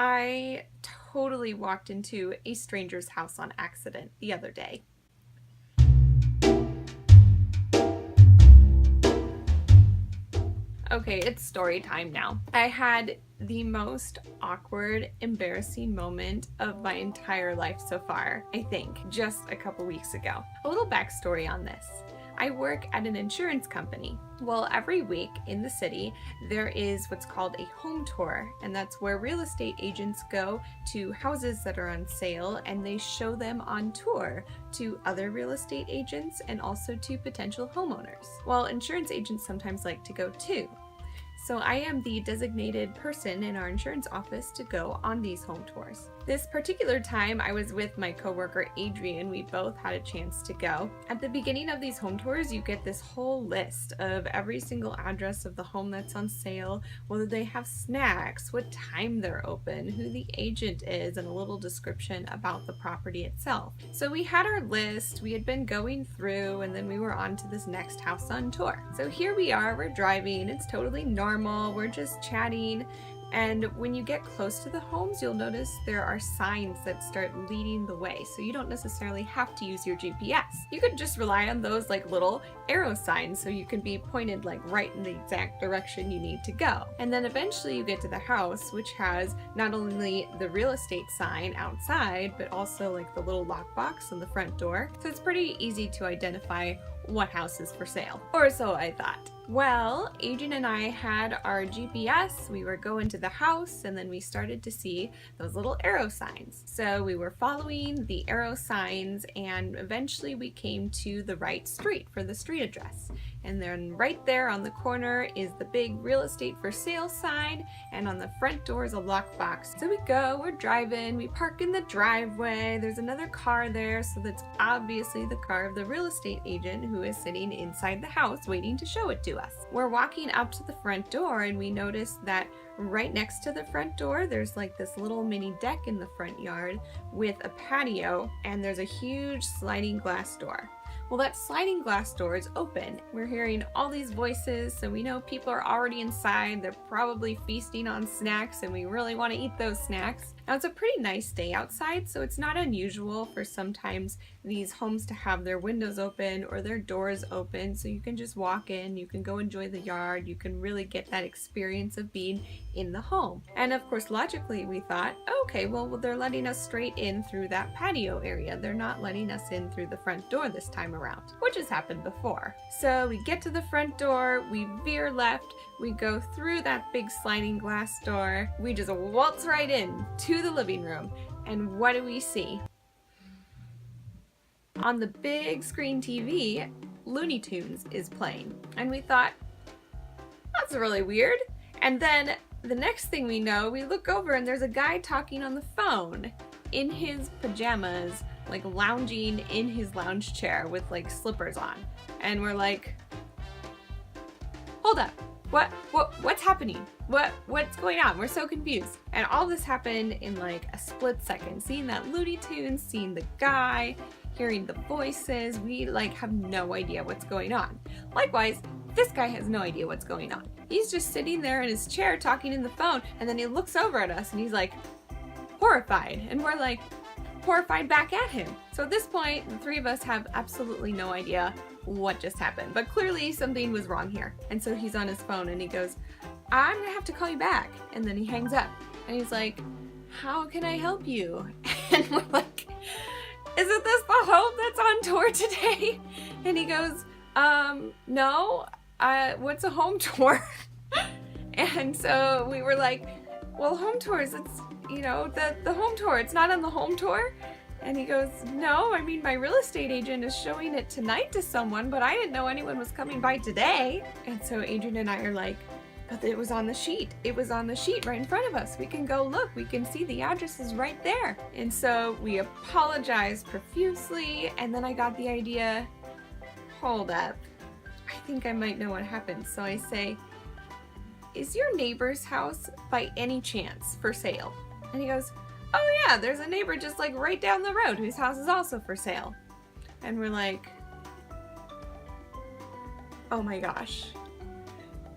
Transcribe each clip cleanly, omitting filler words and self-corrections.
I totally walked into a stranger's house on accident the other day. Okay, it's story time now. I had the most awkward, embarrassing moment of my entire life so far, I think, just a couple weeks ago. A little backstory on this. I work at an insurance company. Well, every week in the city, there is what's called a home tour, and that's where real estate agents go to houses that are on sale and they show them on tour to other real estate agents and also to potential homeowners. Well, insurance agents sometimes like to go too. So I am the designated person in our insurance office to go on these home tours. This particular time I was with my coworker Adrian. We both had a chance to go. At the beginning of these home tours, you get this whole list of every single address of the home that's on sale, whether they have snacks, what time they're open, who the agent is, and a little description about the property itself. So we had our list, we had been going through, and then we were on to this next house on tour. So here we are, we're driving, it's totally normal, we're just chatting. And when you get close to the homes, you'll notice there are signs that start leading the way. So you don't necessarily have to use your GPS. You could just rely on those like little arrow signs so you can be pointed like right in the exact direction you need to go. And then eventually you get to the house, which has not only the real estate sign outside, but also like the little lockbox on the front door. So it's pretty easy to identify what house is for sale. Or so I thought. Well, Adrian and I had our GPS, we were going to the house, and then we started to see those little arrow signs. So we were following the arrow signs, and eventually we came to the right street for the street address. And then right there on the corner is the big real estate for sale sign, and on the front door is a lockbox. So we go, we're driving, we park in the driveway, there's another car there, so that's obviously the car of the real estate agent who is sitting inside the house waiting to show it to us. We're walking up to the front door and we notice that right next to the front door there's like this little mini deck in the front yard with a patio, and there's a huge sliding glass door. Well, that sliding glass door is open. We're hearing all these voices, so we know people are already inside. They're probably feasting on snacks, and we really want to eat those snacks. Now, it's a pretty nice day outside, so it's not unusual for sometimes these homes to have their windows open or their doors open, so you can just walk in, you can go enjoy the yard, you can really get that experience of being in the home. And of course, logically, we thought, okay, well, they're letting us straight in through that patio area. They're not letting us in through the front door this time around, which has happened before. So we get to the front door, we veer left, we go through that big sliding glass door, we just waltz right in to the living room, and what do we see? On the big screen TV, Looney Tunes is playing, and we thought, that's really weird. And then the next thing we know, we look over and there's a guy talking on the phone in his pajamas, like lounging in his lounge chair with like slippers on. And we're like, hold up, what's happening? What's going on? We're so confused. And all this happened in like a split second. Seeing that Looney Tunes, seeing the guy, hearing the voices, we like have no idea what's going on. Likewise, this guy has no idea what's going on. He's just sitting there in his chair talking in the phone, and then he looks over at us and he's like horrified, and we're like horrified back at him. So at this point, the three of us have absolutely no idea what just happened, but clearly something was wrong here. And so he's on his phone and he goes, I'm gonna have to call you back. And then he hangs up and he's like, how can I help you? And we're like, isn't this the home that's on tour today? And he goes, no, what's a home tour? And so we were like, well, home tours, it's, you know, the home tour, it's not on the home tour. And he goes, no, I mean, my real estate agent is showing it tonight to someone, but I didn't know anyone was coming by today. And so Adrian and I are like, but it was on the sheet. It was on the sheet right in front of us. We can go look. We can see the address is right there. And so we apologized profusely. And then I got the idea, hold up, I think I might know what happened. So I say, is your neighbor's house by any chance for sale? And he goes, oh yeah, there's a neighbor just like right down the road whose house is also for sale. And we're like, oh my gosh.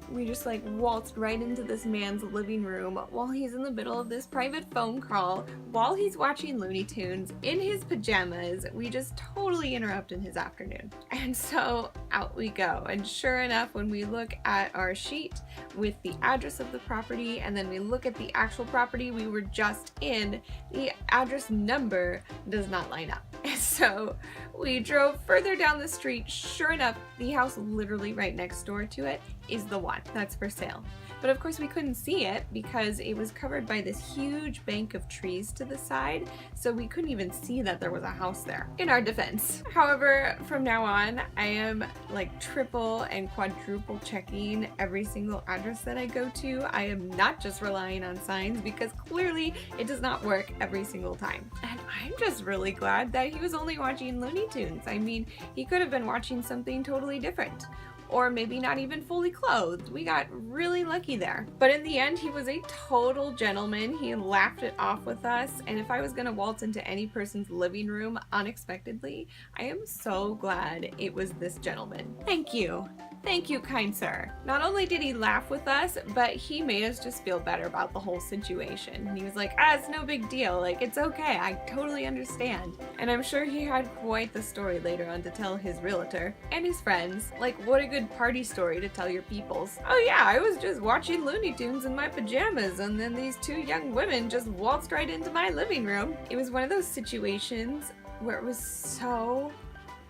We just like waltzed right into this man's living room while he's in the middle of this private phone call, while he's watching Looney Tunes in his pajamas. We just totally interrupted his afternoon. And so out we go. And sure enough, when we look at our sheet with the address of the property and then we look at the actual property we were just in, the address number does not line up. And so we drove further down the street. Sure enough, the house literally right next door to it is the one that's for sale. But of course we couldn't see it because it was covered by this huge bank of trees to the side, so we couldn't even see that there was a house there, in our defense. However, from now on, I am like triple and quadruple checking every single address that I go to. I am not just relying on signs because clearly it does not work every single time. And I'm just really glad that he was only watching Looney Tunes. I mean, he could have been watching something totally different. Or maybe not even fully clothed. We got really lucky there. But in the end, he was a total gentleman. He laughed it off with us. And if I was gonna waltz into any person's living room unexpectedly, I am so glad it was this gentleman. Thank you. Thank you, kind sir. Not only did he laugh with us, but he made us just feel better about the whole situation. And he was like, it's no big deal. Like, it's okay. I totally understand. And I'm sure he had quite the story later on to tell his realtor and his friends. Like, what a good party story to tell your peoples. Oh yeah, I was just watching Looney Tunes in my pajamas and then these two young women just waltzed right into my living room. It was one of those situations where it was so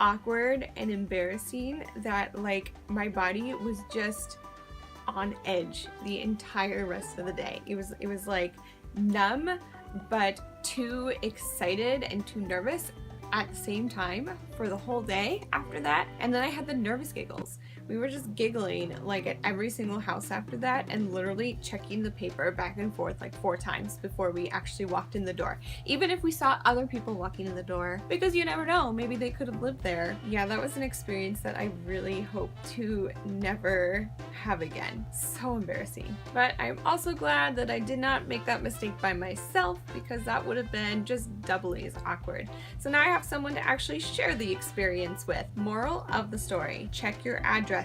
awkward and embarrassing that like my body was just on edge the entire rest of the day. It was like numb but too excited and too nervous at the same time for the whole day after that. And then I had the nervous giggles. We were just giggling like at every single house after that and literally checking the paper back and forth like 4 times before we actually walked in the door. Even if we saw other people walking in the door, because you never know, maybe they could have lived there. Yeah, that was an experience that I really hope to never have again. So embarrassing. But I'm also glad that I did not make that mistake by myself because that would have been just doubly as awkward. So now I have someone to actually share the experience with. Moral of the story, check your addresses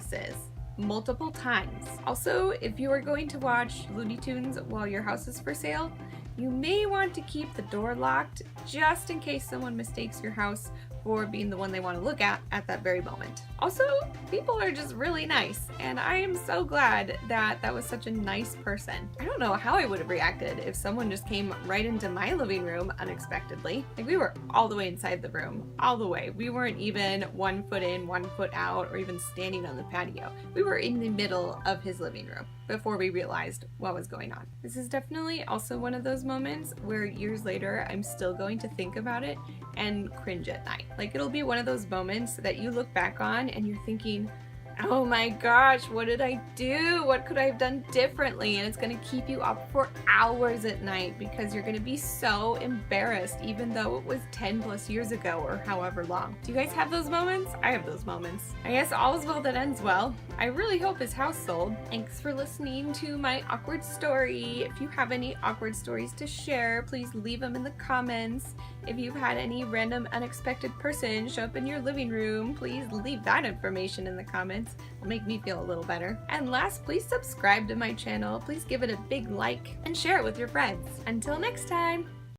multiple times. Also, if you are going to watch Looney Tunes while your house is for sale, you may want to keep the door locked just in case someone mistakes your house for being the one they want to look at that very moment. Also, people are just really nice, and I am so glad that that was such a nice person. I don't know how I would have reacted if someone just came right into my living room unexpectedly. Like, we were all the way inside the room, all the way. We weren't even 1 foot in, 1 foot out, or even standing on the patio. We were in the middle of his living room before we realized what was going on. This is definitely also one of those moments where years later I'm still going to think about it and cringe at night. Like, it'll be one of those moments that you look back on and you're thinking, oh my gosh, what did I do? What could I have done differently? And it's gonna keep you up for hours at night because you're gonna be so embarrassed, even though it was 10 plus years ago or however long. Do you guys have those moments? I have those moments. I guess all is well that ends well. I really hope his house sold. Thanks for listening to my awkward story. If you have any awkward stories to share, please leave them in the comments. If you've had any random unexpected person show up in your living room, please leave that information in the comments. It'll make me feel a little better. And last, please subscribe to my channel. Please give it a big like and share it with your friends. Until next time.